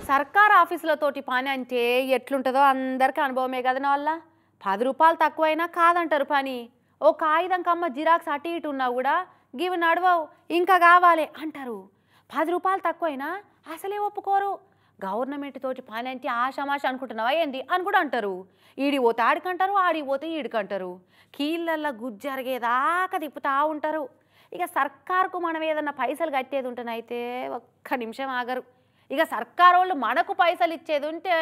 సర్కార్ ఆఫీసులతోటి పని అంటే ఎట్లుంటుందో అందరికీ అనుభవమే కదా నా వల్ల. 10 రూపాయలు తక్కువైనా కాదంటారు పని. ఓ కాగితం కమ్మ జిరాక్స్ అటు ఇటు ఉన్నా కూడా గివి నడవవు ఇంకా కావాలి అంటారు. 10 రూపాయలు తక్కువైనా అసలే ఒప్పుకోరు. గవర్నమెంట్ తోటి పని అంటే ఆషామాష అనుకుంటున్నావా ఏంది అని కూడా అంటారు. ఈడి పోతే ఆడికంటారు, ఆడి పోతే ఈడికంటారు. కీళ్ళల్లో గుజ్జరిగేదాకా తిప్పుతా ఉంటారు. ఇక సర్కారుకు మనం ఏదన్నా పైసలు కట్టేది ఉంటేనైతే ఒక్క నిమిషం ఆగరు. ఇక సర్కారు వాళ్ళు మనకు పైసలు ఇచ్చేది ఉంటే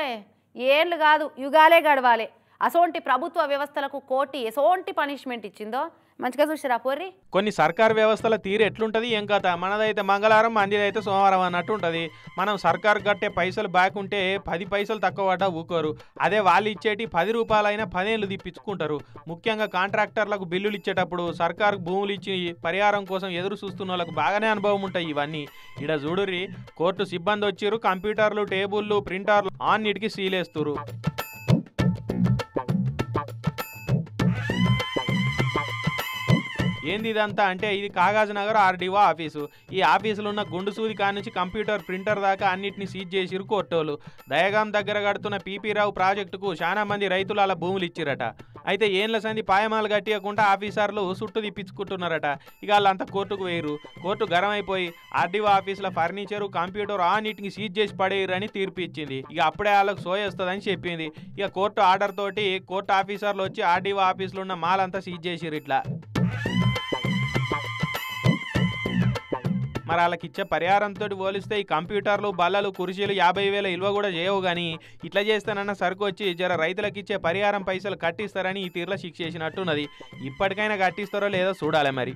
ఏళ్ళు కాదు యుగాలే గడవాలి. అసోంటి ప్రభుత్వ వ్యవస్థలకు కోటి ఎసోంటి పనిష్మెంట్ ఇచ్చిందో మంచిగా చూసిరా పోర్రి. కొన్ని సర్కార్ వ్యవస్థల తీరు ఎట్లుంటుంది ఏం కథ. మనదైతే మంగళవారం, మందిదైతే సోమవారం అన్నట్టు ఉంటుంది. మనం సర్కారు కట్టే పైసలు బ్యాక్ ఉంటే 10 పైసలు తక్కువ పడ్డా ఊకోరు. అదే వాళ్ళు ఇచ్చేటి 10 రూపాయలైనా 10 ఏళ్ళు తిప్పించుకుంటారు. ముఖ్యంగా కాంట్రాక్టర్లకు బిల్లులు ఇచ్చేటప్పుడు సర్కారుకు భూములు ఇచ్చి పరిహారం కోసం ఎదురు చూస్తున్న వాళ్ళకు బాగానే అనుభవం ఉంటాయి ఇవన్నీ. ఇక్కడ చూడుర్రి, కోర్టు సిబ్బంది వచ్చిర్రు, కంప్యూటర్లు, టేబుల్లు, ప్రింటర్లు అన్నిటికీ సీలేస్తురు. ఏంది ఇదంతా అంటే ఇది కాగజ్ నగర్ ఆర్డీఓ ఆఫీసు. ఈ ఆఫీసులో ఉన్న గుండు సూది కాడ నుంచి కంప్యూటర్, ప్రింటర్ దాకా అన్నిటిని సీజ్ చేసిరు కోర్టోలు. దయగాం దగ్గర కడుతున్న పీపీ రావు ప్రాజెక్టుకు చాలా మంది రైతులు అలా భూములు ఇచ్చిరట. అయితే ఏండ్ల సంది పాయమాలు కట్టియకుండా ఆఫీసర్లు చుట్టూ తిప్పించుకుంటున్నారట. ఇక వాళ్ళంతా కోర్టుకు వేయరు. కోర్టు గరం అయిపోయి ఆర్డీఓ ఆఫీసుల ఫర్నిచరు, కంప్యూటర్ అన్నిటిని సీజ్ చేసి పడేయరని తీర్పు ఇచ్చింది. ఇక అప్పుడే వాళ్ళకు సోయొస్తుందని చెప్పింది. ఇక కోర్టు ఆర్డర్ తోటి కోర్టు ఆఫీసర్లు వచ్చి ఆర్డీఓ ఆఫీసులో ఉన్న మాలంతా సీజ్ చేసిరు. ఇట్లా మరి వాళ్ళకి ఇచ్చే పరిహారంతో పోలిస్తే ఈ కంప్యూటర్లు, బల్లలు, కుర్చీలు 50,000 ఇల్వ కూడా చేయవు. కానీ ఇట్లా చేస్తానన్న సరుకు వచ్చి జర రైతులకు ఇచ్చే పరిహారం పైసలు కట్టిస్తారని ఈ తీరులో శిక్ష చేసినట్టున్నది. ఇప్పటికైనా కట్టిస్తారో లేదో చూడాలి మరి.